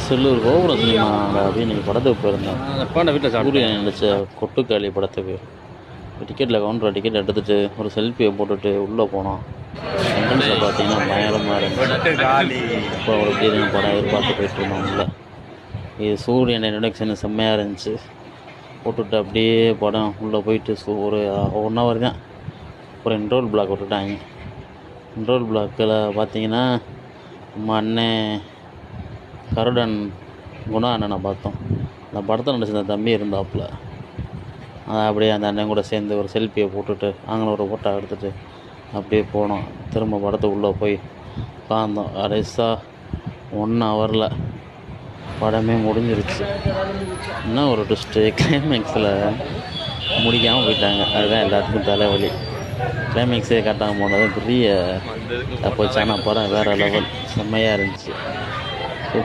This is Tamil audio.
செல்லூர் கோபுரம் சினிமாவில் அப்படியே நீங்கள் படத்துக்கு போயிருந்தேன். பாண்ட வீட்டில் சூரியன் நடித்த கொட்டுக்காளி படத்துக்கு டிக்கெட்டில் கவுண்டரில் டிக்கெட் எடுத்துகிட்டு ஒரு செல்ஃபியை போட்டுட்டு உள்ளே போனோம். என்ட்ரன்ஸில் பார்த்தீங்கன்னா பயங்கரமாக இருந்துச்சு. இப்போ ஒரு எப்படி படம் எதிர்பார்த்து போயிட்டுருந்தோம். இல்லை இது சூரியன் இன்ட்ரடக்ஷன் செம்மையாக இருந்துச்சு. போட்டுவிட்டு அப்படியே படம் உள்ளே போயிட்டு ஒரு 1 hour தான். அப்புறம் இன்ட்ரோல் பிளாக் விட்டுட்டாங்க. இன்ட்ரோல் பிளாக்கில் பார்த்தீங்கன்னா நம்ம அண்ணன் கருடன் குணா அண்ணனை பார்த்தோம். அந்த படத்தில் நடிச்ச தம்பி இருந்தாப்புல. அதை அப்படியே அந்த அண்ணன் கூட சேர்ந்து ஒரு செல்ஃபியை போட்டுட்டு அங்கே ஒரு ஃபோட்டோ எடுத்துகிட்டு அப்படியே போனோம். திரும்ப படத்துக்குள்ளே போய் உட்காந்தோம். கடைசியாக 1 hourல படமே முடிஞ்சிருச்சு. இன்னும் ஒரு ட்விஸ்ட்டு, கிளைமேக்ஸில் முடிக்காமல் போயிட்டாங்க. அதுதான் எல்லாத்துக்கும் தலைவலி. கிளைமேக்ஸே காட்டாமல் போனது பெரிய போச்சு. ஆனால் படம் வேறு லெவல் செம்மையாக இருந்துச்சு.